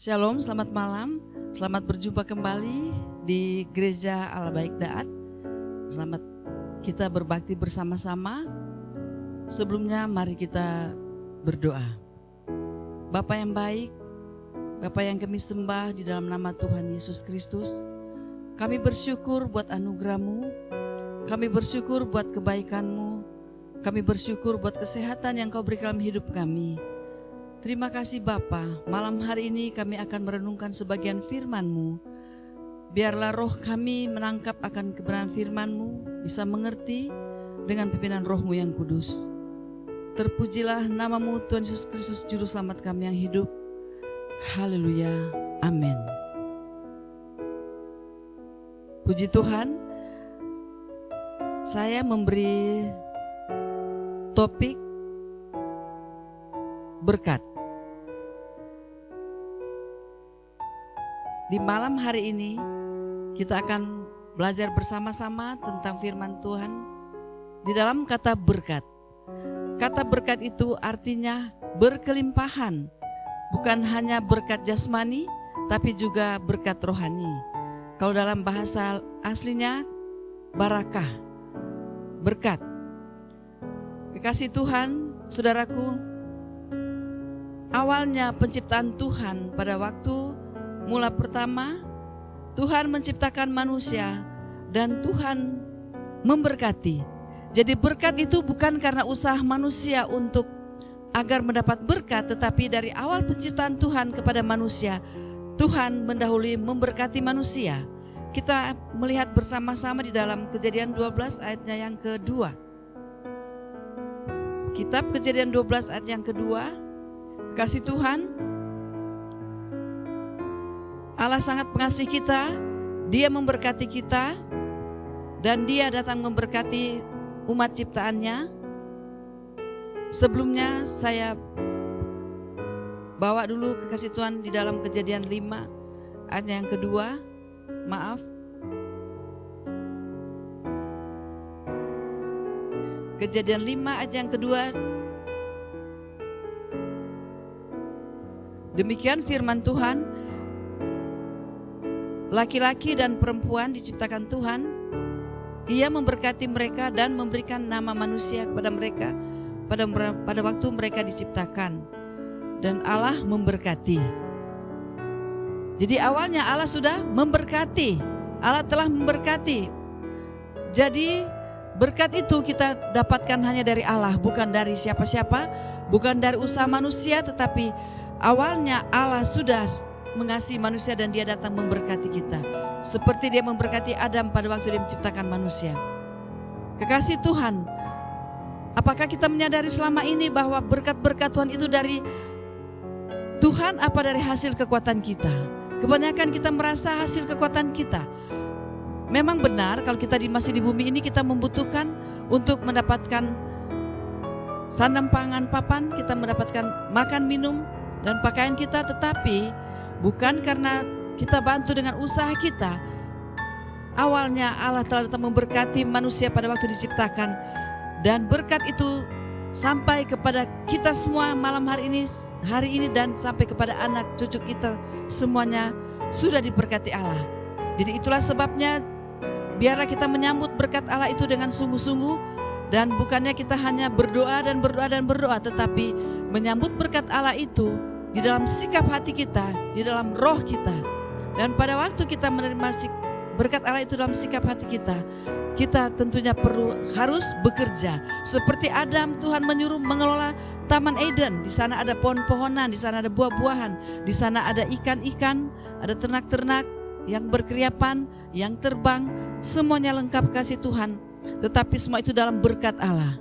Shalom, selamat malam. Selamat berjumpa kembali di Gereja Allah Baik Daat. Selamat kita berbakti bersama-sama. Sebelumnya mari kita berdoa. Bapa yang baik, Bapa yang kami sembah di dalam nama Tuhan Yesus Kristus, kami bersyukur buat anugerah-Mu, kami bersyukur buat kebaikan-Mu, kami bersyukur buat kesehatan yang Kau berikan dalam hidup kami. Terima kasih Bapa, malam hari ini kami akan merenungkan sebagian firman-Mu. Biarlah roh kami menangkap akan kebenaran firman-Mu, bisa mengerti dengan pimpinan roh-Mu yang kudus. Terpujilah nama-Mu Tuhan Yesus Kristus, Juru Selamat kami yang hidup. Haleluya, amin. Puji Tuhan, saya memberi topik berkat. Di malam hari ini kita akan belajar bersama-sama tentang firman Tuhan di dalam kata berkat. Kata berkat itu artinya berkelimpahan, bukan hanya berkat jasmani tapi juga berkat rohani. Kalau dalam bahasa aslinya barakah, berkat. Kekasih Tuhan, saudaraku, awalnya penciptaan Tuhan pada waktu mula pertama, Tuhan menciptakan manusia dan Tuhan memberkati. Jadi berkat itu bukan karena usaha manusia untuk agar mendapat berkat, tetapi dari awal penciptaan Tuhan kepada manusia, Tuhan mendahului memberkati manusia. Kita melihat bersama-sama di dalam Kejadian 12 ayatnya yang kedua. Kitab Kejadian 12 ayat yang kedua. Kasih Tuhan, Allah sangat mengasihi kita, Dia memberkati kita, dan Dia datang memberkati umat ciptaannya. Sebelumnya saya bawa dulu kekasih Tuhan di dalam Kejadian 5 ayat yang kedua. Maaf, Kejadian 5 ayat yang kedua. Demikian firman Tuhan, laki-laki dan perempuan diciptakan Tuhan, Ia memberkati mereka dan memberikan nama manusia kepada mereka pada waktu mereka diciptakan. Dan Allah memberkati. Jadi awalnya Allah sudah memberkati, Allah telah memberkati. Jadi berkat itu kita dapatkan hanya dari Allah, bukan dari siapa-siapa, bukan dari usaha manusia, tetapi awalnya Allah sudah mengasihi manusia dan Dia datang memberkati kita. Seperti Dia memberkati Adam pada waktu Dia menciptakan manusia. Kekasih Tuhan, apakah kita menyadari selama ini bahwa berkat-berkat Tuhan itu dari Tuhan apa dari hasil kekuatan kita? Kebanyakan kita merasa hasil kekuatan kita. Memang benar kalau kita masih di bumi ini kita membutuhkan untuk mendapatkan sandang pangan papan, kita mendapatkan makan minum dan pakaian kita, tetapi bukan karena kita bantu dengan usaha kita. Awalnya Allah telah datang memberkati manusia pada waktu diciptakan, dan berkat itu sampai kepada kita semua malam hari ini dan sampai kepada anak cucu kita, semuanya sudah diberkati Allah. Jadi itulah sebabnya biarlah kita menyambut berkat Allah itu dengan sungguh-sungguh, dan bukannya kita hanya berdoa dan berdoa dan berdoa, tetapi menyambut berkat Allah itu di dalam sikap hati kita, di dalam roh kita. Dan pada waktu kita menerima berkat Allah itu dalam sikap hati kita, kita tentunya harus bekerja. Seperti Adam, Tuhan menyuruh mengelola Taman Eden. Di sana ada pohon-pohonan, di sana ada buah-buahan, di sana ada ikan-ikan, ada ternak-ternak yang berkeriapan, yang terbang, semuanya lengkap kasih Tuhan. Tetapi semua itu dalam berkat Allah.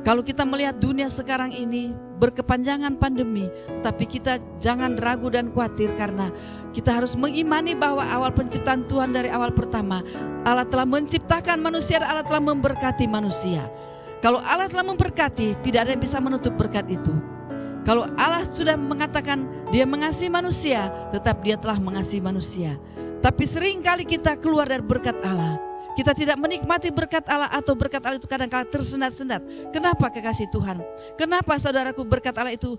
Kalau kita melihat dunia sekarang ini berkepanjangan pandemi, tapi kita jangan ragu dan khawatir, karena kita harus mengimani bahwa awal penciptaan Tuhan dari awal pertama, Allah telah menciptakan manusia dan Allah telah memberkati manusia. Kalau Allah telah memberkati, tidak ada yang bisa menutup berkat itu. Kalau Allah sudah mengatakan Dia mengasihi manusia, tetap Dia telah mengasihi manusia. Tapi seringkali kita keluar dari berkat Allah. Kita tidak menikmati berkat Allah, atau berkat Allah itu kadang-kadang tersendat-sendat. Kenapa kekasih Tuhan? Kenapa saudaraku berkat Allah itu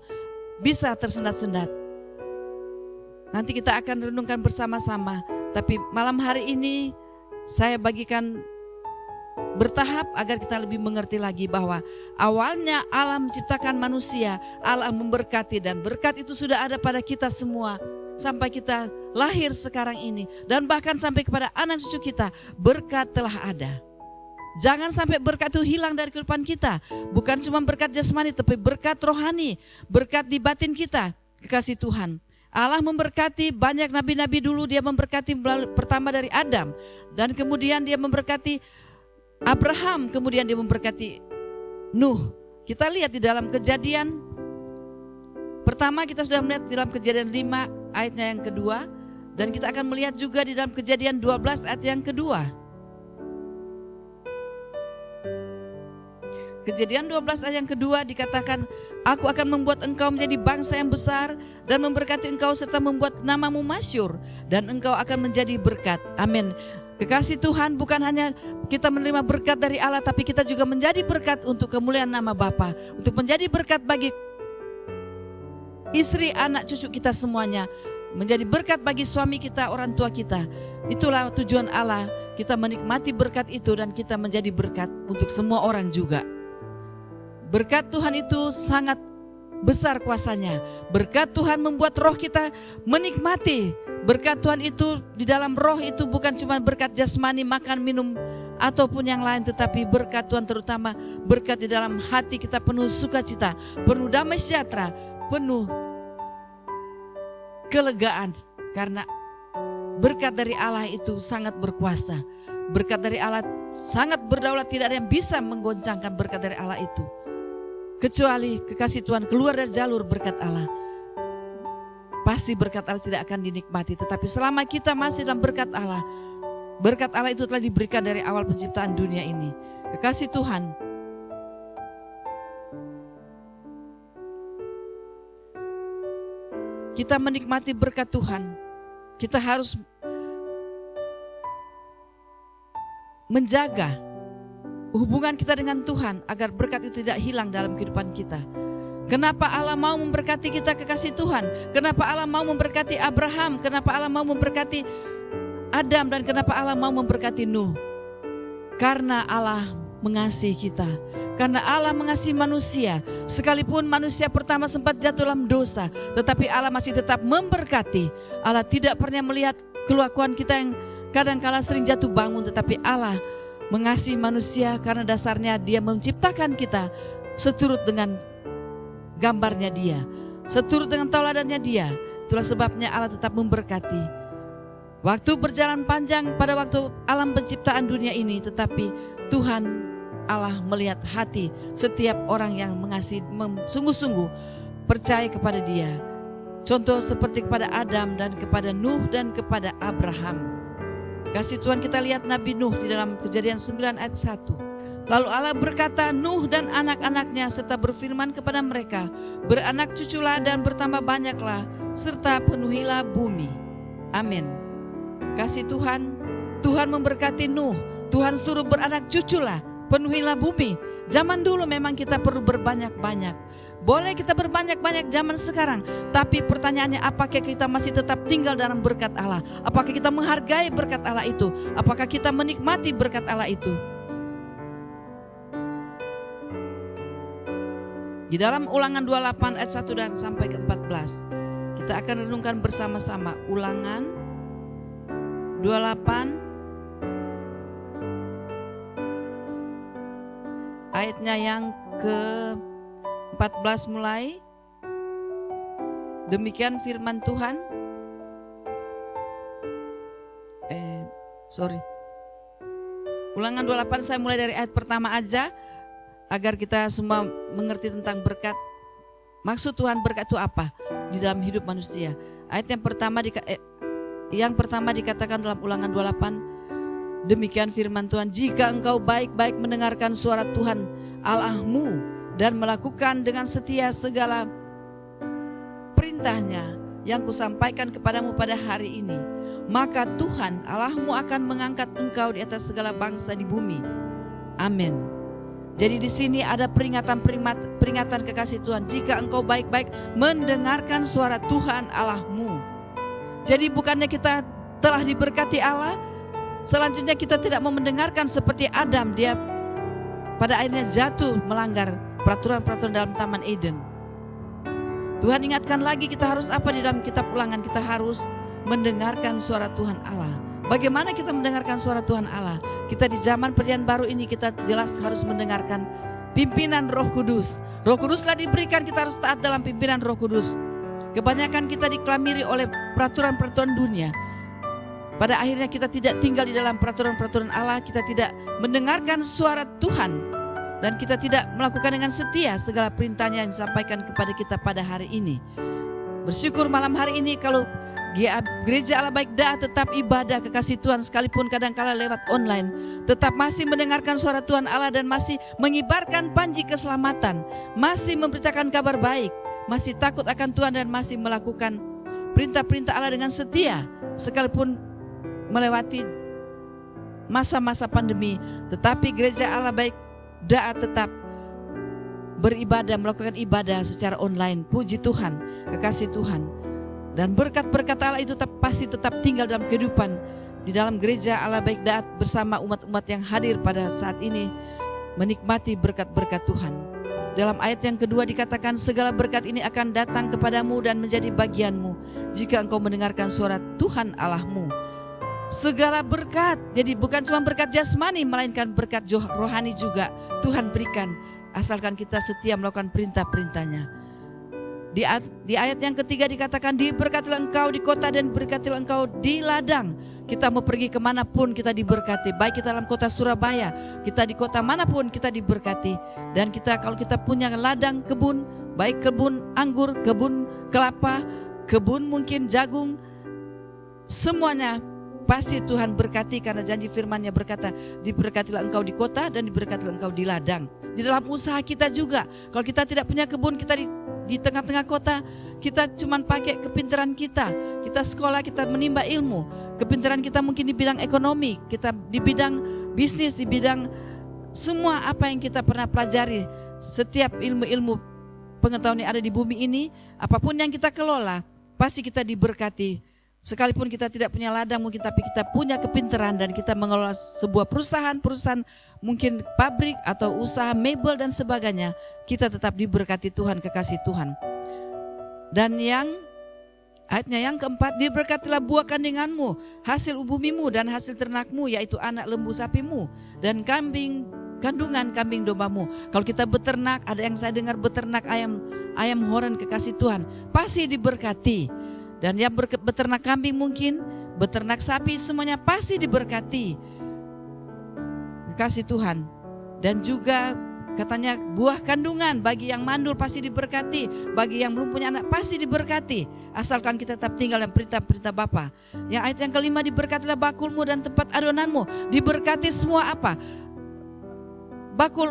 bisa tersendat-sendat? Nanti kita akan renungkan bersama-sama. Tapi malam hari ini saya bagikan bertahap agar kita lebih mengerti lagi bahwa awalnya Allah menciptakan manusia, Allah memberkati, dan berkat itu sudah ada pada kita semua sampai kita lahir sekarang ini, dan bahkan sampai kepada anak cucu kita berkat telah ada. Jangan sampai berkat itu hilang dari kehidupan kita. Bukan cuma berkat jasmani, tapi berkat rohani, berkat di batin kita. Kekasih Tuhan, Allah memberkati banyak nabi-nabi dulu. Dia memberkati pertama dari Adam, dan kemudian dia memberkati Abraham, kemudian dia memberkati Nuh. Kita lihat di dalam Kejadian pertama, kita sudah melihat di dalam Kejadian 5 ayatnya yang kedua, dan kita akan melihat juga di dalam Kejadian 12 ayat yang kedua. Kejadian 12 ayat yang kedua dikatakan, aku akan membuat engkau menjadi bangsa yang besar dan memberkati engkau serta membuat namamu masyhur, dan engkau akan menjadi berkat. Amin. Kekasih Tuhan, bukan hanya kita menerima berkat dari Allah, tapi kita juga menjadi berkat untuk kemuliaan nama Bapa, untuk menjadi berkat bagi istri, anak, cucu kita semuanya, menjadi berkat bagi suami kita, orang tua kita. Itulah tujuan Allah, kita menikmati berkat itu dan kita menjadi berkat untuk semua orang juga. Berkat Tuhan itu sangat besar kuasanya. Berkat Tuhan membuat roh kita menikmati. Berkat Tuhan itu di dalam roh itu bukan cuma berkat jasmani, makan, minum, ataupun yang lain, tetapi berkat Tuhan terutama berkat di dalam hati kita penuh sukacita, penuh damai sejahtera, penuh kelegaan. Karena berkat dari Allah itu sangat berkuasa. Berkat dari Allah sangat berdaulat, tidak ada yang bisa menggoncangkan berkat dari Allah itu. Kecuali kekasih Tuhan keluar dari jalur berkat Allah, pasti berkat Allah tidak akan dinikmati. Tetapi selama kita masih dalam berkat Allah itu telah diberikan dari awal penciptaan dunia ini. Kekasih Tuhan, kita menikmati berkat Tuhan, kita harus menjaga hubungan kita dengan Tuhan agar berkat itu tidak hilang dalam kehidupan kita. Kenapa Allah mau memberkati kita, kekasih Tuhan? Kenapa Allah mau memberkati Abraham? Kenapa Allah mau memberkati Adam? Dan kenapa Allah mau memberkati Nuh? Karena Allah mengasihi kita. Karena Allah mengasihi manusia. Sekalipun manusia pertama sempat jatuh dalam dosa, tetapi Allah masih tetap memberkati. Allah tidak pernah melihat kelakuan kita yang kadang-kala sering jatuh bangun, tetapi Allah mengasihi manusia karena dasarnya Dia menciptakan kita seturut dengan gambarnya Dia, seturut dengan tauladannya Dia. Itulah sebabnya Allah tetap memberkati. Waktu berjalan panjang pada waktu alam penciptaan dunia ini, tetapi Tuhan Allah melihat hati setiap orang yang mengasihi, sungguh-sungguh percaya kepada Dia. Contoh seperti kepada Adam dan kepada Nuh dan kepada Abraham. Kasih Tuhan, kita lihat Nabi Nuh di dalam Kejadian 9 ayat 1. Lalu Allah berkata, Nuh dan anak-anaknya serta berfirman kepada mereka, beranak cuculah dan bertambah banyaklah, serta penuhilah bumi. Amin. Kasih Tuhan, Tuhan memberkati Nuh. Tuhan suruh beranak cuculah, penuhilah bumi. Zaman dulu memang kita perlu berbanyak-banyak. Boleh kita berbanyak-banyak zaman sekarang, tapi pertanyaannya, apakah kita masih tetap tinggal dalam berkat Allah? Apakah kita menghargai berkat Allah itu? Apakah kita menikmati berkat Allah itu? Di dalam Ulangan 28 ayat 1 dan sampai ke 14, kita akan renungkan bersama-sama. Ulangan 28 ayatnya yang ke 14 mulai. Demikian firman Tuhan. Ulangan 28 saya mulai dari ayat pertama aja, agar kita semua mengerti tentang berkat. Maksud Tuhan berkat itu apa di dalam hidup manusia. Ayat yang pertama dikatakan dalam Ulangan 28, demikian firman Tuhan, jika engkau baik-baik mendengarkan suara Tuhan Allahmu dan melakukan dengan setia segala perintahnya yang kusampaikan kepadamu pada hari ini, maka Tuhan Allahmu akan mengangkat engkau di atas segala bangsa di bumi. Amin. Jadi di sini ada peringatan kekasih Tuhan, jika engkau baik-baik mendengarkan suara Tuhan Allahmu. Jadi bukannya kita telah diberkati Allah, selanjutnya kita tidak mau mendengarkan seperti Adam, dia pada akhirnya jatuh melanggar peraturan-peraturan dalam Taman Eden. Tuhan ingatkan lagi kita harus apa di dalam kitab Ulangan, kita harus mendengarkan suara Tuhan Allah. Bagaimana kita mendengarkan suara Tuhan Allah? Kita di zaman perjanjian baru ini kita jelas harus mendengarkan pimpinan Roh Kudus. Roh Kuduslah diberikan, kita harus taat dalam pimpinan Roh Kudus. Kebanyakan kita diklamiri oleh peraturan-peraturan dunia. Pada akhirnya kita tidak tinggal di dalam peraturan-peraturan Allah, kita tidak mendengarkan suara Tuhan, dan kita tidak melakukan dengan setia segala perintahnya yang disampaikan kepada kita pada hari ini. Bersyukur malam hari ini kalau Gereja Allah Baik Daat tetap ibadah kekasih Tuhan, sekalipun kadang-kala lewat online, tetap masih mendengarkan suara Tuhan Allah dan masih mengibarkan panji keselamatan, masih memberitakan kabar baik, masih takut akan Tuhan dan masih melakukan perintah-perintah Allah dengan setia, sekalipun melewati masa-masa pandemi. Tetapi Gereja Allah Baik Daat tetap beribadah, melakukan ibadah secara online. Puji Tuhan, kekasih Tuhan. Dan berkat-berkat Allah itu pasti tetap tinggal dalam kehidupan di dalam Gereja Allah Baik Daat bersama umat-umat yang hadir pada saat ini menikmati berkat-berkat Tuhan. Dalam ayat yang kedua dikatakan segala berkat ini akan datang kepadamu dan menjadi bagianmu jika engkau mendengarkan suara Tuhan Allahmu. Segala berkat, jadi bukan cuma berkat jasmani melainkan berkat rohani juga Tuhan berikan asalkan kita setia melakukan perintah-perintahnya. Di ayat yang ketiga dikatakan diberkatilah engkau di kota dan berkatilah engkau di ladang. Kita mau pergi kemanapun kita diberkati, baik kita dalam kota Surabaya, kita di kota manapun kita diberkati. Dan kita kalau kita punya ladang kebun, baik kebun anggur, kebun kelapa, kebun mungkin jagung, semuanya pasti Tuhan berkati karena janji firman-Nya berkata diberkatilah engkau di kota dan diberkatilah engkau di ladang. Di dalam usaha kita juga, kalau kita tidak punya kebun, kita di tengah-tengah kota, kita cuma pakai kepintaran kita sekolah, kita menimba ilmu, kepintaran kita mungkin di bidang ekonomi, kita di bidang bisnis, di bidang semua apa yang kita pernah pelajari, setiap ilmu-ilmu pengetahuan yang ada di bumi ini, apapun yang kita kelola, pasti kita diberkati. Sekalipun kita tidak punya ladang mungkin, tapi kita punya kepintaran dan kita mengelola sebuah perusahaan mungkin pabrik atau usaha mebel dan sebagainya, kita tetap diberkati Tuhan, kekasih Tuhan. Dan ayatnya yang keempat, diberkatilah buah kandinganmu, hasil bumimu dan hasil ternakmu, yaitu anak lembu sapimu dan kandungan kambing dombamu. Kalau kita beternak, ada yang saya dengar beternak ayam horen, kekasih Tuhan, pasti diberkati. Dan yang beternak kambing mungkin, beternak sapi, semuanya pasti diberkati, kekasih Tuhan. Dan juga katanya buah kandungan bagi yang mandul pasti diberkati, bagi yang belum punya anak pasti diberkati, asalkan kita tetap tinggal dalam perintah-perintah Bapa. Yang ayat yang kelima, diberkatilah bakulmu dan tempat adonanmu. Diberkati semua apa? Bakul,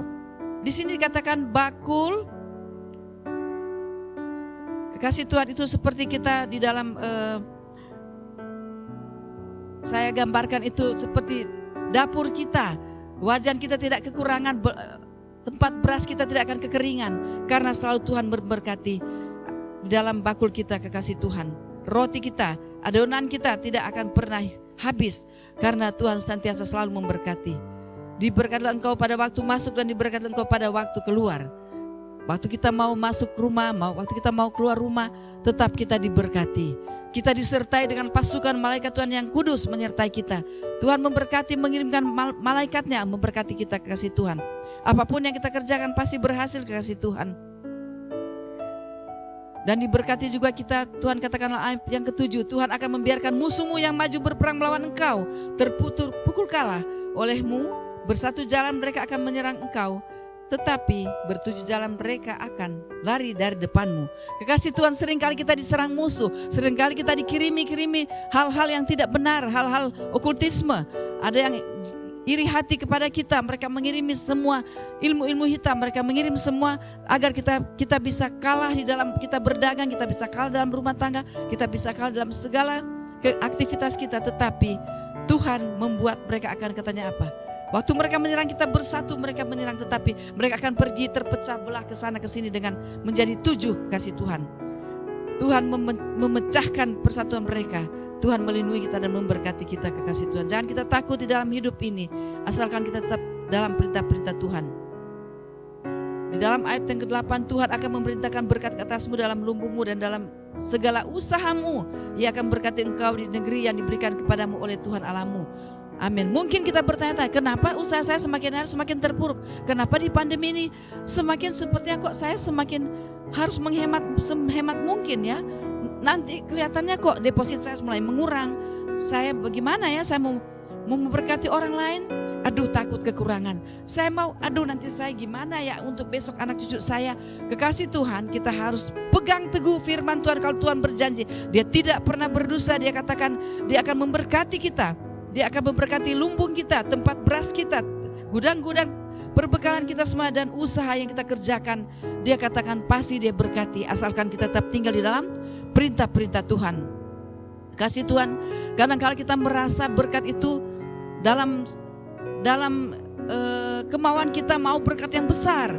di sini dikatakan bakul, kekasih Tuhan, itu seperti kita di dalam saya gambarkan itu seperti dapur kita, wajan kita tidak kekurangan, tempat beras kita tidak akan kekeringan, karena selalu Tuhan memberkati di dalam bakul kita, kekasih Tuhan. Roti kita, adonan kita tidak akan pernah habis, karena Tuhan senantiasa selalu memberkati. Diberkatilah engkau pada waktu masuk dan diberkatilah engkau pada waktu keluar. Waktu kita mau masuk rumah, waktu kita mau keluar rumah, tetap kita diberkati. Kita disertai dengan pasukan malaikat Tuhan yang kudus menyertai kita. Tuhan memberkati, mengirimkan malaikatnya memberkati kita, kekasih Tuhan. Apapun yang kita kerjakan pasti berhasil, kekasih Tuhan. Dan diberkati juga kita, Tuhan katakanlah ayat yang ketujuh, Tuhan akan membiarkan musuhmu yang maju berperang melawan engkau pukul kalah olehmu. Bersatu jalan mereka akan menyerang engkau, tetapi bertujuh jalan mereka akan lari dari depanmu. Kekasih Tuhan, seringkali kita diserang musuh, seringkali kita dikirimi hal-hal yang tidak benar, hal-hal okultisme. Ada yang iri hati kepada kita, mereka mengirimi semua ilmu-ilmu hitam, mereka mengirim semua agar kita bisa kalah di dalam kita berdagang, kita bisa kalah dalam rumah tangga, kita bisa kalah dalam segala aktivitas kita. Tetapi Tuhan membuat mereka akan, katanya apa? Waktu mereka menyerang kita bersatu, mereka menyerang, tetapi mereka akan pergi terpecah belah ke sana ke sini dengan menjadi 7, kasih Tuhan. Tuhan memecahkan persatuan mereka Tuhan melindungi kita dan memberkati kita, kekasih Tuhan. Jangan kita takut di dalam hidup ini, asalkan kita tetap dalam perintah-perintah Tuhan. Di dalam ayat yang ke-8, Tuhan akan memerintahkan berkat ke atasmu dalam lumbungmu dan dalam segala usahamu. Ia akan berkati engkau di negeri yang diberikan kepadamu oleh Tuhan Allahmu. Amin. Mungkin kita bertanya-tanya, kenapa usaha saya semakin hari semakin terpuruk? Kenapa di pandemi ini semakin sepertinya kok saya semakin harus menghemat sehemat mungkin ya? Nanti kelihatannya kok deposit saya mulai mengurang. Saya bagaimana ya? Saya mau memberkati orang lain. Aduh, takut kekurangan. Saya mau, nanti saya gimana ya untuk besok anak cucu saya. Kekasih Tuhan, kita harus pegang teguh firman Tuhan. Kalau Tuhan berjanji, Dia tidak pernah berdosa. Dia katakan Dia akan memberkati kita. Dia akan memberkati lumbung kita, tempat beras kita, gudang-gudang perbekalan kita semua, dan usaha yang kita kerjakan. Dia katakan pasti Dia berkati, asalkan kita tetap tinggal di dalam perintah-perintah Tuhan. Kasih Tuhan, kadang-kala kita merasa berkat itu dalam kemauan kita mau berkat yang besar.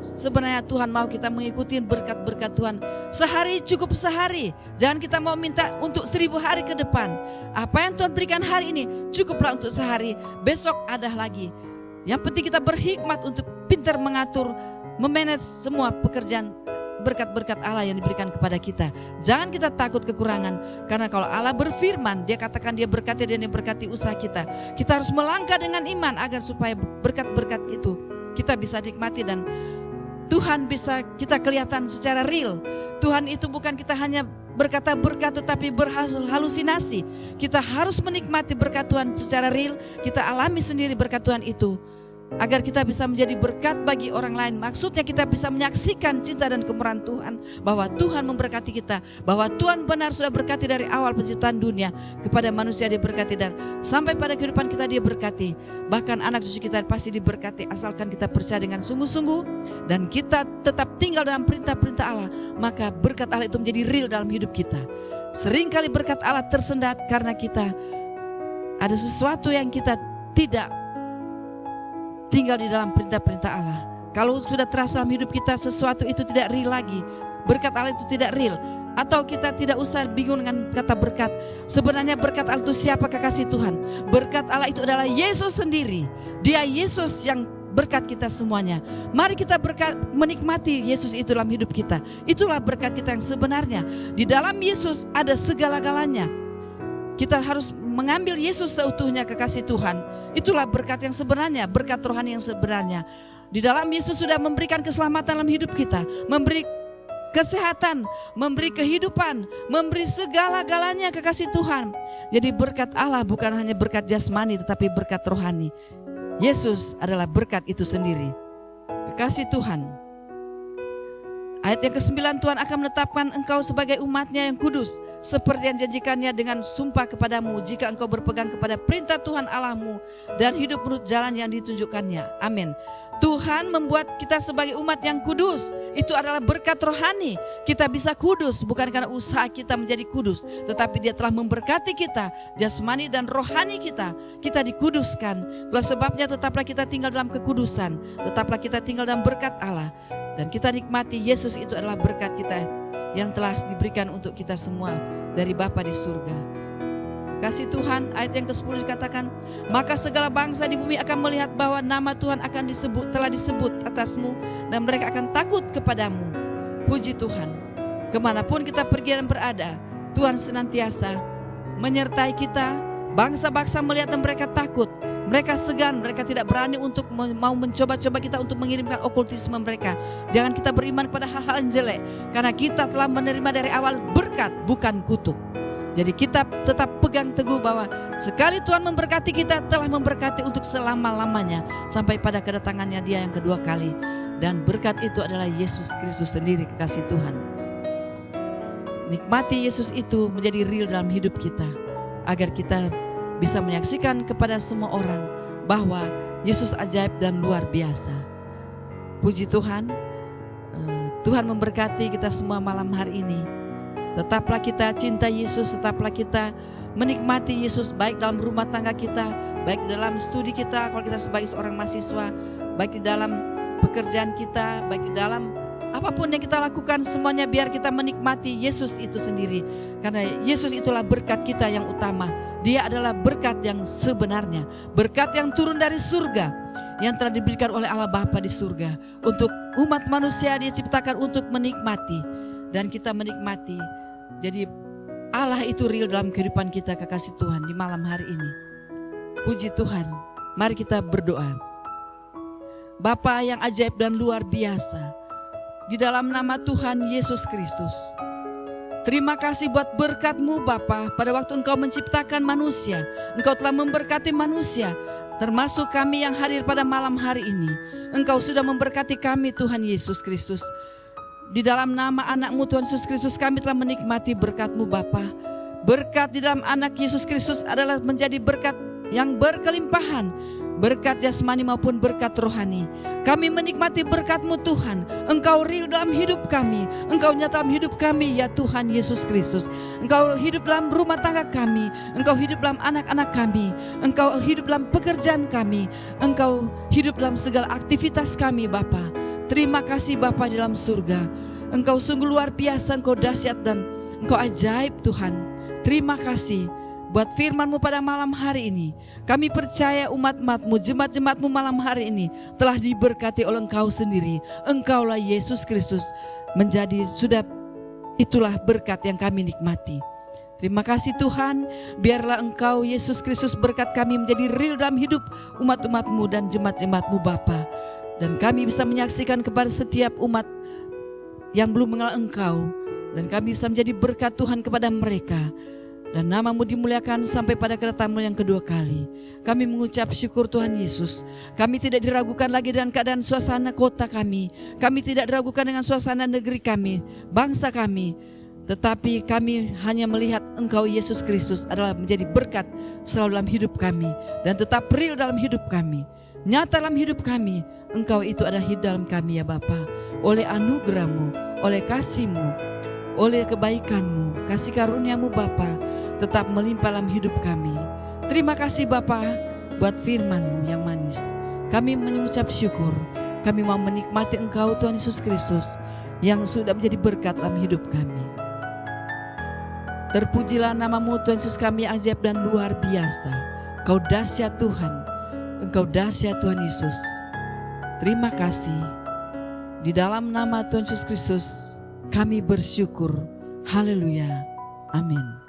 Sebenarnya Tuhan mau kita mengikuti berkat-berkat Tuhan. Sehari cukup sehari. Jangan kita mau minta untuk 1000 hari ke depan. Apa yang Tuhan berikan hari ini cukuplah untuk sehari. Besok ada lagi. Yang penting kita berhikmat untuk pintar mengatur, memanage semua pekerjaan berkat-berkat Allah yang diberikan kepada kita. Jangan kita takut kekurangan, karena kalau Allah berfirman, Dia katakan Dia berkati dan Dia berkati usaha kita. Kita harus melangkah dengan iman agar supaya berkat-berkat itu kita bisa nikmati dan Tuhan bisa kita kelihatan secara real. Tuhan itu bukan kita hanya berkata berkat tetapi berhalusinasi. Kita harus menikmati berkat Tuhan secara real. Kita alami sendiri berkat Tuhan itu, agar kita bisa menjadi berkat bagi orang lain. Maksudnya kita bisa menyaksikan cinta dan kemurahan Tuhan, bahwa Tuhan memberkati kita, bahwa Tuhan benar sudah berkati dari awal penciptaan dunia. Kepada manusia Dia berkati, dan sampai pada kehidupan kita Dia berkati. Bahkan anak cucu kita pasti diberkati, asalkan kita percaya dengan sungguh-sungguh dan kita tetap tinggal dalam perintah-perintah Allah. Maka berkat Allah itu menjadi real dalam hidup kita. Seringkali berkat Allah tersendat karena kita ada sesuatu yang kita tidak tinggal di dalam perintah-perintah Allah. Kalau sudah terasa dalam hidup kita sesuatu itu tidak real lagi, berkat Allah itu tidak real, atau kita tidak usah bingung dengan kata berkat. Sebenarnya berkat Allah itu siapa, kekasih Tuhan? Berkat Allah itu adalah Yesus sendiri. Dia Yesus yang berkat kita semuanya. Mari kita menikmati Yesus itu dalam hidup kita. Itulah berkat kita yang sebenarnya. Di dalam Yesus ada segala-galanya. Kita harus mengambil Yesus seutuhnya, kekasih Tuhan. Itulah berkat yang sebenarnya, berkat rohani yang sebenarnya. Di dalam Yesus sudah memberikan keselamatan dalam hidup kita, memberi kesehatan, memberi kehidupan, memberi segala-galanya, kekasih Tuhan. Jadi berkat Allah bukan hanya berkat jasmani tetapi berkat rohani. Yesus adalah berkat itu sendiri. Kekasih Tuhan, ayat yang ke-9, Tuhan akan menetapkan engkau sebagai umatnya yang kudus, seperti yang janjikannya dengan sumpah kepadamu, jika engkau berpegang kepada perintah Tuhan Allahmu dan hidup menurut jalan yang ditunjukkannya. Amin. Tuhan membuat kita sebagai umat yang kudus. Itu adalah berkat rohani. Kita bisa kudus bukan karena usaha kita menjadi kudus, tetapi Dia telah memberkati kita, jasmani dan rohani kita. Kita dikuduskan. Itulah sebabnya tetaplah kita tinggal dalam kekudusan, tetaplah kita tinggal dalam berkat Allah, dan kita nikmati Yesus itu adalah berkat kita yang telah diberikan untuk kita semua dari Bapa di surga. Kasih Tuhan, ayat yang ke-10 dikatakan, maka segala bangsa di bumi akan melihat bahwa nama Tuhan akan telah disebut atasmu, dan mereka akan takut kepadamu. Puji Tuhan, kemanapun kita pergi dan berada, Tuhan senantiasa menyertai kita. Bangsa-bangsa melihat dan mereka takut, mereka segan, mereka tidak berani untuk mau mencoba-coba kita untuk mengirimkan okultisme mereka. Jangan kita beriman pada hal-hal yang jelek, karena kita telah menerima dari awal berkat, bukan kutuk. Jadi kita tetap pegang teguh bahwa sekali Tuhan memberkati kita, telah memberkati untuk selama-lamanya sampai pada kedatangannya Dia yang kedua kali. Dan berkat itu adalah Yesus Kristus sendiri, kekasih Tuhan. Nikmati Yesus itu menjadi real dalam hidup kita, agar kita bisa menyaksikan kepada semua orang bahwa Yesus ajaib dan luar biasa. Puji Tuhan, Tuhan memberkati kita semua malam hari ini. Tetaplah kita cinta Yesus, tetaplah kita menikmati Yesus, baik dalam rumah tangga kita, baik dalam studi kita, kalau kita sebagai seorang mahasiswa, baik di dalam pekerjaan kita, baik di dalam Apapun yang kita lakukan semuanya biar kita menikmati Yesus itu sendiri. Karena Yesus itulah berkat kita yang utama. Dia adalah berkat yang sebenarnya, berkat yang turun dari surga, yang telah diberikan oleh Allah Bapa di surga. Untuk umat manusia Dia ciptakan untuk menikmati. Dan kita menikmati. Jadi Allah itu real dalam kehidupan kita, kekasih Tuhan, di malam hari ini. Puji Tuhan. Mari kita berdoa. Bapa yang ajaib dan luar biasa, di dalam nama Tuhan Yesus Kristus, terima kasih buat berkat-Mu Bapa. Pada waktu Engkau menciptakan manusia, Engkau telah memberkati manusia, termasuk kami yang hadir pada malam hari ini. Engkau sudah memberkati kami Tuhan Yesus Kristus. Di dalam nama anak-Mu Tuhan Yesus Kristus, kami telah menikmati berkat-Mu Bapa. Berkat di dalam anak Yesus Kristus adalah menjadi berkat yang berkelimpahan, berkat jasmani maupun berkat rohani. Kami menikmati berkat-Mu Tuhan. Engkau real dalam hidup kami. Engkau nyata dalam hidup kami ya Tuhan Yesus Kristus. Engkau hidup dalam rumah tangga kami. Engkau hidup dalam anak-anak kami. Engkau hidup dalam pekerjaan kami. Engkau hidup dalam segala aktivitas kami Bapa. Terima kasih Bapa di dalam surga. Engkau sungguh luar biasa, Engkau dahsyat dan Engkau ajaib Tuhan. Terima kasih buat firman-Mu pada malam hari ini. Kami percaya umat-umat-Mu, jemaat-jemaat-Mu malam hari ini telah diberkati oleh Engkau sendiri. Engkaulah Yesus Kristus menjadi itulah berkat yang kami nikmati. Terima kasih Tuhan, biarlah Engkau Yesus Kristus berkat kami menjadi real dalam hidup umat-umat-Mu dan jemaat-jemaat-Mu Bapa. Dan kami bisa menyaksikan kepada setiap umat yang belum mengenal Engkau. Dan kami bisa menjadi berkat Tuhan kepada mereka. Dan nama-Mu dimuliakan sampai pada kedatangan-Mu yang kedua kali. Kami mengucap syukur Tuhan Yesus. Kami tidak diragukan lagi dengan keadaan suasana kota kami. Kami tidak diragukan dengan suasana negeri kami, bangsa kami. Tetapi kami hanya melihat Engkau Yesus Kristus adalah menjadi berkat selalu dalam hidup kami. Dan tetap real dalam hidup kami. Nyata dalam hidup kami. Engkau itu ada hidup dalam kami ya Bapa. Oleh anugerah-Mu, oleh kasih-Mu, oleh kebaikan-Mu, kasih karunia-Mu Bapa, tetap melimpah dalam hidup kami. Terima kasih Bapa buat firman-Mu yang manis. Kami mengucap syukur. Kami mau menikmati Engkau Tuhan Yesus Kristus yang sudah menjadi berkat dalam hidup kami. Terpujilah nama-Mu Tuhan Yesus, kami ajaib dan luar biasa. Engkau dahsyat Tuhan. Engkau dahsyat Tuhan Yesus. Terima kasih. Di dalam nama Tuhan Yesus Kristus kami bersyukur. Haleluya. Amin.